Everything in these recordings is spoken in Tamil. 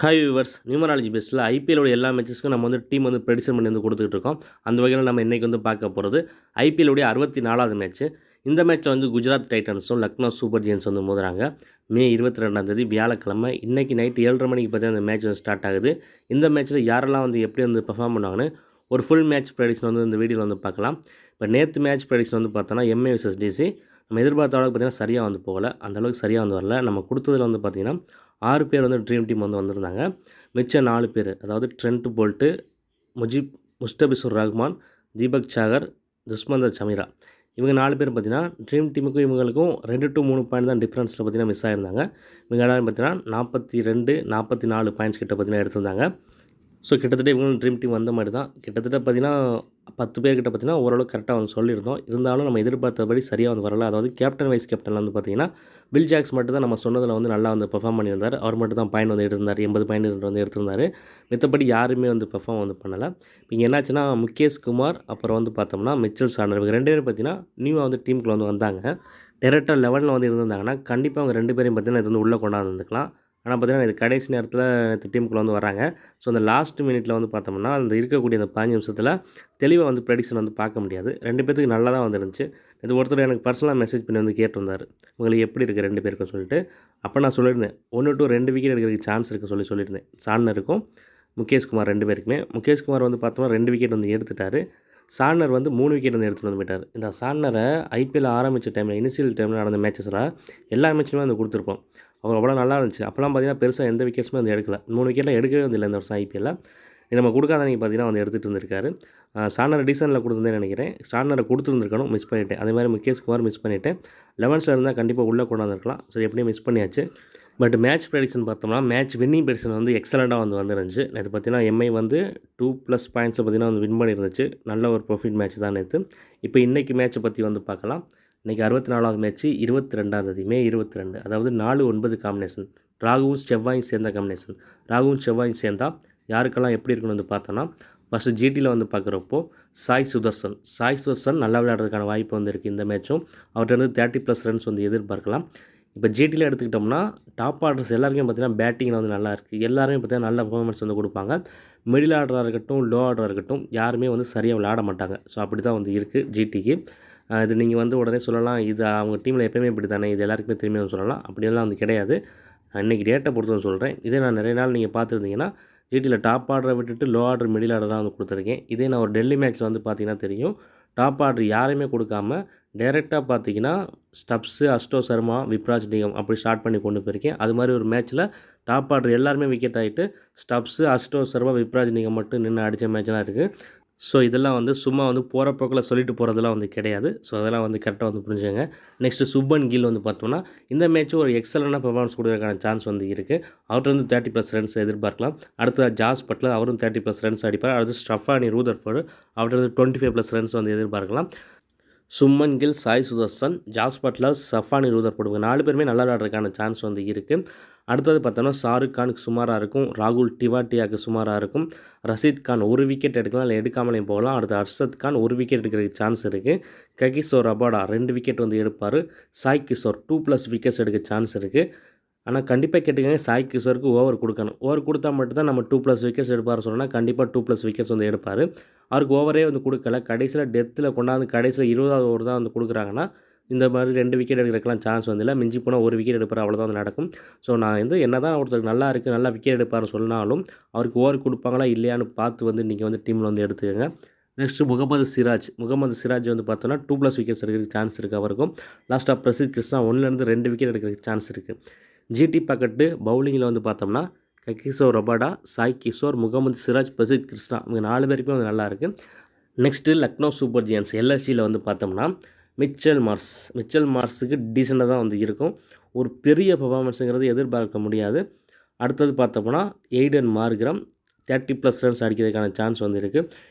ஹாய் வியூவர்ஸ், நியூமராலஜி பேஸில் ஐபிஎல்லோட எல்லா மேட்சஸ்க்கும் நம்ம டீம் ப்ரெடிக்ஷன் பண்ணி கொடுத்துட்டு இருக்கோம். அந்த வகையில் நம்ம இன்றைக்கி பார்க்க போகிறது ஐபிஎல்லுடைய 64வது மேட்ச்சு. இந்த மேட்ச்சில் குஜராத் டைட்டன்ஸும் லக்னோ சூப்பர் ஜெயின்ஸ் மோதுறாங்க. மே 22ஆம் தேதி வியாழக்கிழமை இன்றைக்கி நைட்டு 7:30 மணிக்கு பார்த்தீங்கன்னா அந்த மேட்ச் ஸ்டார்ட் ஆகுது. இந்த மேட்ச்சில் யாரெல்லாம் எப்படி பெர்ஃபார்ம் பண்ணாங்கன்னு ஒரு ஃபுல் மேட்ச் ப்ரெடிக்ஷன் இந்த வீடியோவில் பார்க்கலாம். இப்போ நேற்று மேட்ச் ப்ரெடிக்ஷன் பார்த்தோன்னா எம்ஏ vs டிசி நம்ம எதிர்பார்த்த அளவுக்கு பார்த்தீங்கன்னா சரியாக போகலை. அந்தளவுக்கு சரியாக வரல. நம்ம கொடுத்ததில் பார்த்தீங்கன்னா 6 பேர் ட்ரீம் டீம் வந்திருந்தாங்க. மிச்சம் 4 பேர், அதாவது ட்ரெண்ட் போல்ட்டு, முஸ்டபிசுர் ரஹ்மான், தீபக் சாகர், துஷ்மந்தர் சமீரா, இவங்க 4 பேர் பார்த்தீங்கன்னா ட்ரீம் டீமுக்கும் இவங்களுக்கும் 2 to 3 பாயிண்ட் தான் டிஃப்ரென்ஸில் பார்த்தீங்கன்னா மிஸ் ஆகிருந்தாங்க. இவங்க எல்லாரும் பார்த்தீங்கன்னா 42, 44 பாயிண்ட்ஸ் கிட்ட பார்த்தீங்கன்னா எடுத்திருந்தாங்க. ஸோ கிட்டத்தட்ட இவங்களும் ட்ரீம் டீம் வந்த மாதிரி தான். கிட்டத்தட்ட பார்த்தீங்கன்னா 10 பேர்கிட்ட பார்த்தீங்கன்னா ஓரளவுக்கு கரெக்டாக சொல்லியிருந்தோம். இருந்தாலும் நம்ம எதிர்பார்த்தபடி சரியாக வரல. அதாவது கேப்டன் வைஸ் கேப்டனில் பார்த்தீங்கன்னா வில் ஜாக்ஸ் மட்டும் தான் நம்ம சொன்னதில் நல்லா பெர்ஃபார்ம் பண்ணியிருந்தார். அவர் மட்டும் தான் பாயிண்ட் எடுத்திருந்தார். 80 பாயிண்ட் எடுத்திருந்தார். மித்தபடி யாருமே பெர்ஃபார்ம் பண்ணலை. இங்கே என்னாச்சுன்னா முகேஷ் குமார் அப்புறம் பார்த்தோம்னா மிச்சல் சார்னர் இவங்க 2 பேரும் பார்த்தீங்கன்னா நியூவாக டீமுக்குள்ள வந்தாங்க. டேரெக்டாக 11ல் இருந்திருந்தாங்கன்னா கண்டிப்பாக அவங்க 2 பேரையும் பார்த்தீங்கன்னா இது உள்ளே கொண்டாந்துருக்கலாம். ஆனால் பார்த்தீங்கன்னா இது கடைசி நேரத்தில் டீமுக்குள்ளே வராங்க. ஸோ அந்த லாஸ்ட் மினிட்ல பார்த்தோம்னா அந்த இருக்கக்கூடிய அந்த 15 நிமிஷத்தில் தெளிவாக ப்ரெடிக்ஷன் பார்க்க முடியாது. 2 பேத்துக்கு நல்லா தான் இருந்துச்சு. இது ஒருத்தர் எனக்கு பர்சனலாக மெசேஜ் பண்ணி கேட்டிருந்தார், உங்களுக்கு எப்படி இருக்குது 2 பேருக்கும் சொல்லிட்டு. அப்போ நான் சொல்லியிருந்தேன் 1 to 2 விக்கெட் எடுக்கிறதுக்கு சான்ஸ் இருக்குது சொல்லியிருந்தேன். சார்னருக்கும் முகேஷ் குமார் 2 பேருக்குமே. முகேஷ் குமார் பார்த்தோம்னா 2 விக்கெட் எடுத்துட்டார். சார்னர் 3 விக்கெட் எடுத்துகிட்டு போயிட்டார். இந்த சார்னரை ஐபிஎல் ஆரம்பித்த டைமில் இனிஷியல் டைமில் நடந்த மேட்சஸில் எல்லா மேட்ச்லையுமே கொடுத்துருப்போம். அவர் அவ்வளோ நல்லா இருந்துச்சு. அப்போலாம் பார்த்தீங்கன்னா பெருசாக எந்த விக்கெட்ஸுமே எடுக்கல. 3 விக்கெட்டில் எடுக்கவே இல்லை இந்த வருஷம் ஐபிஎல்லில். நம்ம கொடுக்காதவங்க பார்த்தீங்கன்னா எடுத்துகிட்டு இருந்திருக்காரு. சார்னர் டீசனில் கொடுத்துருந்தேன்னு நினைக்கிறேன். சார்னரை கொடுத்துருந்துருக்கணும், மிஸ் பண்ணிவிட்டேன். அதே மாதிரி முகேஷ் குமார் மிஸ் பண்ணிவிட்டேன். 11ஸில் இருந்தால் கண்டிப்பாக உள்ளே கொண்டாந்துருக்கலாம். சரி, எப்படியும் மிஸ் பண்ணியாச்சு. பட் மேட்ச் ப்ரெடிக்ஷன் பார்த்தோம்னா மேட்ச் வின்னிங் ப்ரெடிக்ஷன் எக்ஸலண்ட்டாக வந்துருந்துச்சு. நேற்று பார்த்தீங்கன்னா எம்ஐ 2+ பாயிண்ட்ஸை பார்த்தீங்கன்னா வின் பண்ணியிருந்துச்சு. நல்ல ஒரு ப்ராஃபிட் மேட்ச் தான் நேற்று. இப்போ இன்றைக்கி மேட்ச்சை பற்றி பார்க்கலாம். இன்றைக்கி 64வது மேட்ச்சு 22ஆம் தேதி மே 22, அதாவது 4-9 காம்பினேஷன். ராகுவும் செவ்வாயும் சேர்ந்த காம்பினேஷன். ராகுவும் செவ்வாயும் சேர்ந்தால் யாருக்கெல்லாம் எப்படி இருக்குன்னு பார்த்தோன்னா ஃபஸ்ட்டு ஜிடியில் பார்க்குறப்போ சாய் சுதர்சன் நல்லா விளையாடுறதுக்கான வாய்ப்பு இருக்குது இந்த மேட்சும். அவர்கிட்ட 30+ ரன்ஸ் எதிர்பார்க்கலாம். இப்போ ஜிடியில் எடுத்துக்கிட்டோம்னா டாப் ஆர்டர்ஸ் எல்லாருமே பார்த்தீங்கன்னா பேட்டிங்கில் நல்லா இருக்குது. எல்லாருமே பார்த்தீங்கன்னா நல்ல பர்ஃபார்மன்ஸ் கொடுப்பாங்க. மிடில் ஆர்டராக இருக்கட்டும், லோ ஆர்டராக இருக்கட்டும், யாருமே சரியாக விளையாட மாட்டாங்க. ஸோ அப்படி தான் இருக்குது ஜிடிக்கு. இது நீங்கள் உடனே சொல்லலாம், இது அவங்க டீமில் எப்போயுமே இப்படி தானே, இது எல்லாருக்குமே திரும்பியும் சொல்லலாம். அப்படியெல்லாம் கிடையாது. இன்றைக்கி டேட்டை பொறுத்து சொல்கிறேன். இதே நான் நிறைய நாள் நீங்கள் பார்த்துருந்தீங்கன்னா ஜிடியில் டாப் ஆர்டரை விட்டுட்டு லோ ஆர்டர், மிடில் ஆர்டர் தான் கொடுத்துருக்கேன். இதே நான் ஒரு டெல்லி மேட்ச்சில் பார்த்தீங்கன்னா தெரியும், டாப் ஆர்டர் யாரையுமே கொடுக்காம டைரெக்டாக பார்த்தீங்கன்னா ஸ்டப்ஸு, அஸ்டோ சர்மா, விப்ராஜ் நிகம் அப்படி ஸ்டார்ட் பண்ணி கொண்டு போயிருக்கேன். அது மாதிரி ஒரு மேட்ச்சில் டாப் ஆர்டர் எல்லாருமே விக்கெட் ஆகிட்டு ஸ்டப்ஸு, அஸ்டோ சர்மா, விப்ராஜ் நிகம் மட்டும் நின்று அடித்த மேட்ச்லாம் இருக்குது. ஸோ இதெல்லாம் சும்மா போகிற போக்கில் சொல்லிட்டு போகிறதெல்லாம் கிடையாது. ஸோ அதெல்லாம் கரெக்டாக புரிஞ்சுங்க. நெக்ஸ்ட்டு சுப்மன் கில் பார்த்தோம்னா இந்த மேட்ச்சும் ஒரு எக்ஸலண்ட்டாக பெர்ஃபார்மன்ஸ் கொடுக்குறதுக்கான சான்ஸ் இருக்குது. அவர்கிட்ட 30+ ரன்ஸ் எதிர்பார்க்கலாம். அடுத்து ஜாஸ் பட்லர், அவரும் 30+ ரன்ஸ் அடிப்பார். அடுத்து ஸ்டஃபானி ரூதர்ஃபோர்டு, அவர்கிட்ட 25+ ரன்ஸ் எதிர்பார்க்கலாம். Shubman Gill, Sai Sudharsan, Jos Buttler, Sherfane Rutherford 4 பேருமே நல்லா விளையாடுறதுக்கான சான்ஸ் இருக்குது. அடுத்தது பார்த்தோன்னா ஷாருக் கானுக்கு சுமாராக இருக்கும். ராகுல் டிவாட்டியாவுக்கு சுமாராக இருக்கும். ரஷீத் கான் 1 விக்கெட் எடுக்கலாம், இல்லை எடுக்காமலேயும் போகலாம். அடுத்து அர்ஷத் கான் 1 விக்கெட் எடுக்கிறதுக்கு சான்ஸ் இருக்குது. ககிசோர் ரபாடா 2 விக்கெட் எடுப்பார். சாய் கிஷோர் 2+ விக்கெட்ஸ் எடுக்க சான்ஸ் இருக்குது. ஆனால் கண்டிப்பாக கேட்டுக்கங்க, சாய் கிஷோருக்கு ஓவர் கொடுக்கணும். ஓவர் கொடுத்தா மட்டும்தான் நம்ம 2+ விக்கெட்ஸ் எடுப்பார் சொன்னால் கண்டிப்பாக 2+ விக்கெட்ஸ் எடுப்பார். அவருக்கு ஓவரே கொடுக்கல. கடைசியில் டெத்தில் கொண்டாந்து கடைசியில் 20வது ஓவர் தான் கொடுக்குறாங்கன்னா இந்த மாதிரி 2 விக்கெட் எடுக்கிறதுக்கெலாம் சான்ஸ் இல்லை. மிஞ்சி போனால் 1 விக்கெட் எடுப்பார், அவ்வளோதான் நடக்கும். ஸோ நான் என்ன தான் ஒருத்தருக்கு நல்லா இருக்குது, நல்லா விக்கெட் எடுப்பார்னு சொன்னாலும் அவருக்கு ஓவர் கொடுப்பாங்களா இல்லையான்னு பார்த்து நீங்கள் டீமில் எடுத்துக்கோங்க. நெக்ஸ்ட்டு முகமது சிராஜ் பார்த்தோன்னா 2+ விக்கெட்ஸ் எடுக்கிறதுக்கு சான்ஸ் இருக்குது அவருக்கும். லாஸ்ட்டாக பிரசித் கிருஷ்ணா 1லேருந்து 2 விக்கெட் எடுக்கிறதுக்கு சான்ஸ் இருக்குது. ஜிடி பக்கெட்டு பவுலிங்கில் பார்த்தோம்னா ககிசோர் ரபாடா, சாய் கிஷோர், முகமது சிராஜ், பிரசித் கிருஷ்ணா இவங்க 4 பேருக்குமே நல்லா இருக்குது. நெக்ஸ்ட்டு லக்னோ சூப்பர் ஜெயின்ஸ் எல்எஸ்சியில் பார்த்தோம்னா மிச்சல் மார்ஸுக்கு டீசெண்டாக தான் இருக்கும். ஒரு பெரிய பெர்ஃபார்மன்ஸுங்கிறது எதிர்பார்க்க முடியாது. அடுத்தது பார்த்தோம்னா எய்டன் மார்க்ரம் 30+ ரன்ஸ் அடிக்கிறதுக்கான சான்ஸ் இருக்குது.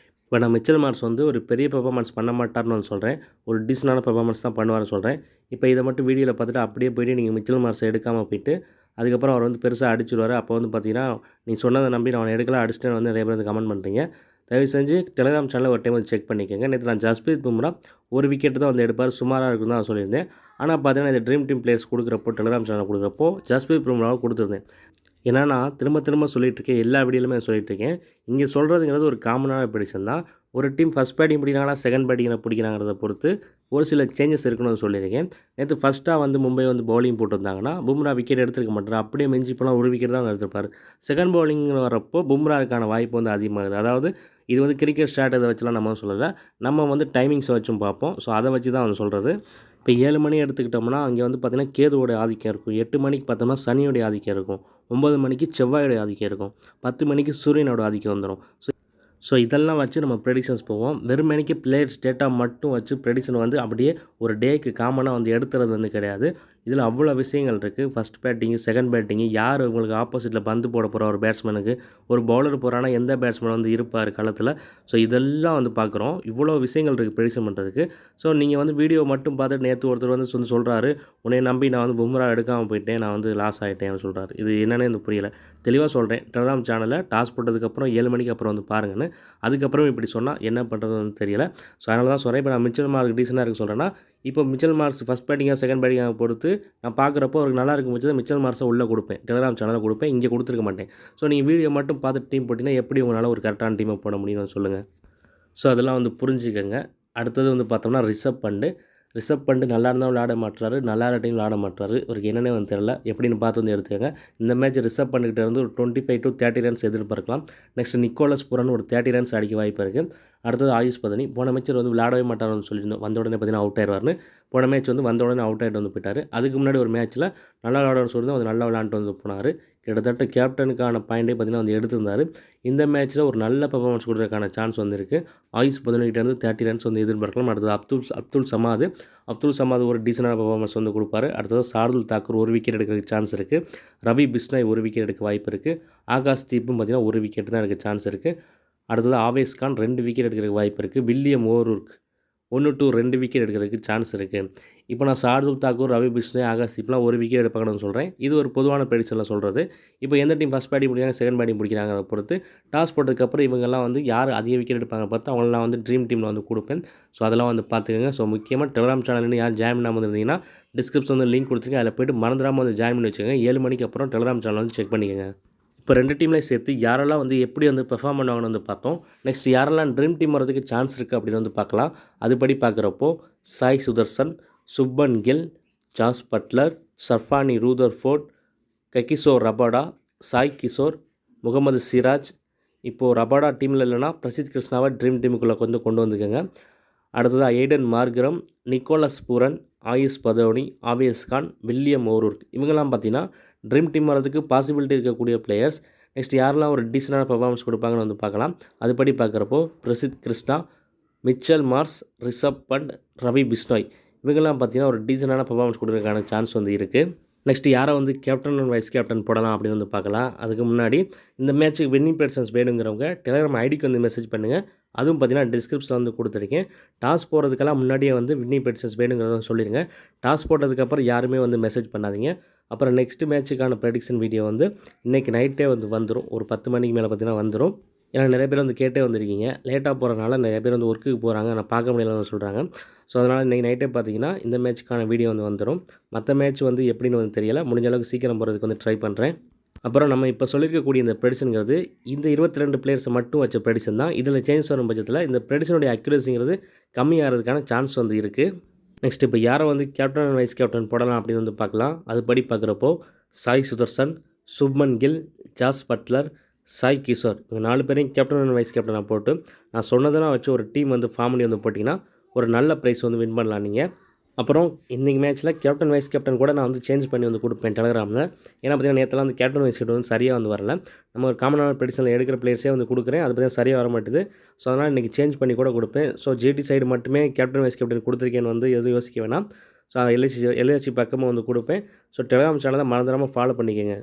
இப்போ நான் மிச்சல் மார்ஸ் ஒரு பெரிய பெர்ஃபார்மன்ஸ் பண்ண மாட்டார்னு சொல்கிறேன். ஒரு டீசெண்டான பெர்ஃபார்மன்ஸ் தான் பண்ணுவார்னு சொல்கிறேன். இப்போ இதை மட்டும் வீடியோவில் பார்த்துட்டு அப்படியே போய்ட்டு நீங்கள் மிச்சல் மார்ஸை எடுக்காமல் போயிட்டு அதுக்கப்புறம் அவர் பெருசாக அடிச்சுடுவார். அப்போ பார்த்தீங்கன்னா நீ சொன்னதை நம்பி நான் அவனை எடுக்கலாம் அடிச்சுட்டு நிறைய பேர் கமெண்ட் பண்ணுறீங்க. தயவு செஞ்சு டெலிகிராம் சேனலில் ஒரு டைம் செக் பண்ணிக்கோங்க. நேற்று நான் ஜஸ்பிரீத் பும்ரா 1 விக்கெட் தான் எடுப்பார், சுமாராக இருக்குன்னு தான் சொல்லியிருந்தேன். ஆனால் பார்த்தீங்கன்னா இந்த ட்ரீம் டீம் பிளேயர்ஸ் கொடுக்குறப்போ டெலிகிராம் சேனல் கொடுக்குறப்போ ஜஸ்பிரீத் பும்ராவை கொடுத்துருந்தேன். ஏன்னா நான் திரும்ப திரும்ப சொல்லிகிட்ருக்கேன், எல்லா வீடியோலுமே சொல்லிகிட்ருக்கேன். இங்கே சொல்கிறதுங்கிறது ஒரு காமனான ப்ரெடிக்ஷன் தான். ஒரு டீம் ஃபஸ்ட் பேட்டிங் பிடிக்கிறாங்களா, செகண்ட் பேட்டிங்கில் பிடிக்கிறாங்கிறத பொறுத்து ஒரு சில சேஞ்சஸ் இருக்குன்னு சொல்லியிருக்கேன். நேற்று ஃபஸ்ட்டாக வந்து மும்பை வந்து பவுலிங் போட்டிருந்தாங்கன்னா, பும்ரா விக்கெட் எடுத்துருக்க மாட்டார். அப்படியே மிஞ்சி போனால் ஒரு விக்கெட் தான் எடுத்திருப்பார். செகண்ட் பவுலிங் வரப்போ பும்ராவுக்கான வாய்ப்பு வந்து அதிகமாகுது. அதாவது இது வந்து கிரிக்கெட் ஸ்ட்ராட்டஜி வச்சுலாம் நம்ம சொல்லலை, நம்ம வந்து டைமிங்ஸை வச்சும் பார்ப்போம். ஸோ அதை வச்சு தான் அவன் சொல்கிறது. இப்போ 7 மணி எடுத்துக்கிட்டோம்னா அங்கே வந்து பார்த்திங்கன்னா கேதுவோட ஆதிக்கம் இருக்கும். 8 மணிக்கு பார்த்தோம்னா சனியோடைய ஆதிக்கம் இருக்கும். 9 மணிக்கு செவ்வாயோடைய ஆதிக்கம் இருக்கும். 10 மணிக்கு சூரியனோட ஆதிக்கம் வந்துடும். ஸோ இதெல்லாம் வச்சு நம்ம ப்ரெடிக்ஷன்ஸ் போவோம். வெறுமனைக்கு பிளேயர்ஸ் டேட்டா மட்டும் வச்சு ப்ரெடிக்ஷன் வந்து அப்படியே ஒரு டேக்கு காமனாக வந்து எடுத்துறது வந்து கிடையாது. இதில் அவ்வளோ விஷயங்கள் இருக்குது. ஃபஸ்ட் பேட்டிங்கு, செகண்ட் பேட்டிங்கு, யார் உங்களுக்கு ஆப்போசிட்டில் பந்து போட போகிற ஒரு பேட்ஸ்மேனுக்கு, ஒரு பவுலர் போகிறான்னா எந்த பேட்ஸ்மேன் வந்து இருப்பார் களத்தில். ஸோ இதெல்லாம் வந்து பார்க்குறோம். இவ்வளோ விஷயங்கள் இருக்குது ப்ரெடிக்ஷன் பண்ணுறதுக்கு. ஸோ நீங்கள் வந்து வீடியோ மட்டும் பார்த்துட்டு நேற்று ஒருத்தர் வந்து சொல்கிறாரு, உன்னை நம்பி நான் வந்து பும்ரா எடுக்காமல் போயிட்டேன், நான் வந்து லாஸ் ஆகிட்டேன்னு சொல்கிறாரு. இது என்னென்னு எனக்கு புரியலை. தெளிவாக சொல்கிறேன், டெலிகிராம் சேனலில் டாஸ் போட்டதுக்கப்புறம் 7 மணிக்கு அப்புறம் வந்து பாருங்கன்னு. அதுக்கப்புறம் இப்படி சொன்னால் என்ன பண்ணுறது வந்து தெரியல. ஸோ அதனால தான் சொல்கிறேன். இப்போ நான் மிச்சல் மார்க் டீசெண்டாக இருக்க சொல்கிறேன்னா, இப்போ மிச்சல் மார்க்ஸ் ஃபஸ்ட் பேட்டிங்காக செகண்ட் பேட்டிங்காக பொறுத்து நான் பார்க்குறப்போ அவருக்கு நல்லா இருக்கும் பட்சத்தில் மிச்சல் மார்க்ஸை உள்ளே கொடுப்பேன். டெலிகிராம் சேனலில் கொடுப்பேன், இங்கே கொடுத்துருக்க மாட்டேன். ஸோ நீங்கள் வீடியோ மட்டும் பார்த்துட்டு டீம் போட்டிங்கன்னா எப்படி உங்களால் ஒரு கரெக்டான டீமை போட முடியும்னு சொல்லுங்கள். ஸோ அதெல்லாம் வந்து புரிஞ்சுக்கங்க. அடுத்தது வந்து பார்த்தோம்னா ரிஷப் பண்ட் நல்லா இருந்தாலும் விளையாட மாட்டுறாரு, நல்லா இல்லாட்டியும் விளையாட மாட்டுறாரு. அவருக்கு என்னென்னே வந்து தெரியல. எப்படின்னு பார்த்து வந்து எடுத்துக்கங்க. இந்த மேட்ச் ரிஷப் பண்ணிக்கிட்ட இருந்து ஒரு 25 to 30 ரன்ஸ் எதிர்பார்க்கலாம். நெக்ஸ்ட் நிக்கோலஸ் புரன் ஒரு 30 ரன்ஸ் அடிக்க வாய்ப்பு இருக்குது. அடுத்தது ஆயுஷ் பதனி. போன மேட்ச் வந்து விளையாடவே மாட்டார்னு சொல்லியிருந்தோம். வந்த உடனே பார்த்தீங்கன்னா அவுட் ஆயிடுவார்னு. போன மேட்ச் வந்து வந்த உடனே அவுட் ஆகிட்டு வந்து போயிட்டார். அதுக்கு முன்னாடி ஒரு மேட்ச்சில் நல்லா விளையாடுன்னு சொல்லியிருந்தோம், அது நல்லா விளையாண்டு வந்து போனார். கிட்டத்தட்ட கேப்டனுக்கான பாயிண்டே பார்த்தீங்கன்னா வந்து எடுத்திருந்தார். இந்த மேட்ச்சில் ஒரு நல்ல பெர்ஃபார்மன்ஸ் கொடுக்கறதுக்கான சான்ஸ் வந்துருக்கு. ஆயுஷ் பதனிகிட்டேருந்து 30 ரன்ஸ் வந்து எதிர்பார்க்கலாம். அடுத்தது அப்துல் சமாத் ஒரு டீசெண்டான பெர்ஃபார்மன்ஸ் வந்து கொடுப்பாரு. அடுத்தது சார்துல் தாக்கூர் ஒரு விக்கெட் எடுக்கிறதுக்கு சான்ஸ் இருக்குது. ரவி பிஷ்னாய் ஒரு விக்கெட் எடுக்க வாய்ப்பு இருக்குது. ஆகாஷ் தீப்பும் பார்த்திங்கன்னா ஒரு விக்கெட் தான் எடுக்க சான்ஸ் இருக்குது. அடுத்தது ஆவேஸ் கான் 2 விக்கெட் எடுக்கிறதுக்கு வாய்ப்பு இருக்குது. வில்லியம் ஓரூர்க் 1 to 2 விக்கெட் எடுக்கிறதுக்கு சான்ஸ் இருக்குது. இப்போ நான் சார்துல் தாக்கூர், ரவி பிஷ்னாய், ஆகாஷ் தீப்லாம் ஒரு விக்கெட் எடுப்பாங்கன்னு சொல்கிறேன். இது ஒரு பொதுவான ப்ரெடிக்ஷனில் சொல்கிறது. இப்போ எந்த டீம் ஃபஸ்ட் பேட்டிங் பிடிக்கிறாங்க, செகண்ட் பேட்டிங் பிடிக்கிறாங்க அதை பொறுத்து டாஸ் போட்டதுக்கப்புறம் இவங்கெல்லாம் வந்து யார் அதிக விக்கெட் எடுப்பாங்க பார்த்து அவங்களெலாம் வந்து ட்ரீம் டீமில் வந்து கொடுப்பேன். ஸோ அதெல்லாம் வந்து பார்த்துக்கோங்க. ஸோ முக்கியமாக டெலிகிராம் சேனல்னு யார் ஜாயின் பண்ணாமல் இருந்தீங்கன்னா டிஸ்கிரிப்ஷன் வந்து லிங்க் கொடுத்துருக்கேன். அதில் போய்ட்டு மறந்துடாமல் வந்து ஜாயின் பண்ணி வச்சுக்கோங்க. 7 மணிக்கு அப்புறம் டெலிகிராம் சேனல் வந்து செக் பண்ணிக்கோங்க. இப்போ 2 டீம்லேயும் சேர்த்து யாரெல்லாம் வந்து எப்படி வந்து பெர்ஃபார்ம் பண்ணுவாங்கன்னு வந்து பார்த்தோம். நெக்ஸ்ட் யாரெல்லாம் ட்ரீம் டீம் வரதுக்கு சான்ஸ் இருக்குது அப்படின்னு வந்து பார்க்கலாம். அதுபடி பார்க்குறப்போ Sai Sudharsan, Shubman Gill, Jos Buttler, Sherfane Rutherford, Kagiso Rabada, Sai Kishore, Mohammed Siraj. இப்போது ரபாடா டீமில் இல்லைனா பிரசித் கிருஷ்ணாவை ட்ரீம் டீமுக்குள்ளே கொண்டு வந்துக்கோங்க. அடுத்தது Aiden Markram, Nicholas Pooran, Ayush Badoni, Avesh Khan, William O'Rourke. இவங்கெல்லாம் பார்த்தீங்கன்னா ட்ரீம் டீம் வரதுக்கு பாசிபிலிட்டி இருக்கக்கூடிய பிளேயர்ஸ். நெக்ஸ்ட் யாரெல்லாம் ஒரு டீசெண்டான பெர்ஃபார்மன்ஸ் கொடுப்பாங்கன்னு வந்து பார்க்கலாம். அதுபடி பார்க்குறப்போ பிரசித் கிருஷ்ணா, மிச்சல் மார்ஸ், ரிஷப் பண்ட், ரவி பிஷ்னாய் இவங்கெல்லாம் பார்த்தீங்கன்னா ஒரு டீசெண்டான பெர்ஃபார்மன்ஸ் கொடுக்கறதுக்கான சான்ஸ் வந்து இருக்குது. நெக்ஸ்ட் யாரை வந்து கேப்டன் அண்ட் வைஸ் கேப்டன் போடலாம் அப்படின்னு வந்து பார்க்கலாம். அதுக்கு முன்னாடி இந்த மேட்ச்சுக்கு வின்னிங் ப்ரெடிக்ஷன்ஸ் வேணுங்கிறவங்க டெலிகிராம் ஐடிக்கு வந்து மெசேஜ் பண்ணுங்கள். அதுவும் பார்த்தீங்கன்னா டிஸ்கிரிப்ஷனில் வந்து கொடுத்துருக்கேன். டாஸ் போகிறதுக்கெல்லாம் முன்னாடியே வந்து வின்னிங் ப்ரெடிக்ஷன்ஸ் வேணுங்கிறத சொல்லிடுங்க. டாஸ் போட்டதுக்கப்புறம் யாருமே வந்து மெசேஜ் பண்ணாதீங்க. அப்புறம் நெக்ஸ்ட் மேட்ச்சுக்கான ப்ரெடிக்ஷன் வீடியோ வந்து இன்றைக்கி நைட்டே வந்து வந்துடும். ஒரு 10 மணிக்கு மேலே பார்த்தீங்கன்னா வந்துடும். ஏன்னா நிறைய பேர் வந்து கேட்டே வந்திருக்கீங்க. லேட்டாக போகிறனால நிறைய பேர் வந்து ஒர்க்குக்கு போகிறாங்க, நான் பார்க்க முடியலன்னு சொல்கிறாங்க. ஸோ அதனால் இன்றைக்கி நைட்டே பார்த்தீங்கன்னா இந்த மேட்ச்சுக்கான வீடியோ வந்து வந்துடும். மற்ற மேட்ச் வந்து எப்படின்னு வந்து தெரியலை. முடிஞ்ச அளவுக்கு சீக்கிரம் போகிறதுக்கு வந்து ட்ரை பண்ணுறேன். அப்புறம் நம்ம இப்போ சொல்லியிருக்கக்கூடிய இந்த ப்ரெடிக்ஷனுங்கிறது இந்த 22 பிளேயர்ஸை மட்டும் வச்ச ப்ரெடிக்ஷன் தான். இதில் சேஞ்ச் வரும் பட்சத்தில் இந்த ப்ரெடிக்ஷனுடைய அக்யூரேசிங்கிறது கம்மியாகிறதுக்கான சான்ஸ் வந்து இருக்குது. நெக்ஸ்ட் இப்போ யாரை வந்து கேப்டன் அண்ட் வைஸ் கேப்டன் போடலாம் அப்படின்னு வந்து பார்க்கலாம். அதுபடி பார்க்குறப்போ சாய் சுதர்சன், சுப்மன் கில், ஜாஸ் பட்லர், சாய் கிஷோர் இவங்க 4 பேரையும் கேப்டன் அண்ட் வைஸ் கேப்டனாக போட்டு நான் சொன்னதெல்லாம் வச்சு ஒரு டீம் வந்து ஃபார்ம் பண்ணி வந்து போட்டிங்கன்னா ஒரு நல்ல ப்ரைஸ் வந்து வின் பண்ணலாம் நீங்கள். அப்புறம் இன்றைக்கி மேட்ச்சில் கேப்டன் வைஸ் கேப்டன் கூட நான் வந்து சேஞ்ச் பண்ணி வந்து கொடுப்பேன் டெலிகிராமில். ஏன்னா பார்த்தீங்கன்னா நேற்றுலாம் வந்து கேப்டன் வைஸ் கேப்டன் வந்து சரியாக வந்து வரல. நம்ம ஒரு காமனான ப்ரெடிக்ஷனில் எடுக்கிற பிளேயர்ஸே வந்து கொடுக்குறேன், அது பார்த்தீங்கன்னா சரியாக வர மாட்டுது. ஸோ அதனால் இன்றைக்கி சேஞ்ச் பண்ணி கூட கொடுப்பேன். ஸோ ஜிடி சைடு மட்டுமே கேப்டன் வைஸ் கேப்டன் கொடுத்துருக்கேன்னு வந்து எதுவும் யோசிக்க வேணாம். ஸோ எல்ஐசி பக்கமும் வந்து கொடுப்பேன். ஸோ டெலிகிராம் சேனலை மறந்துடாமல் ஃபாலோ பண்ணிக்கோங்க.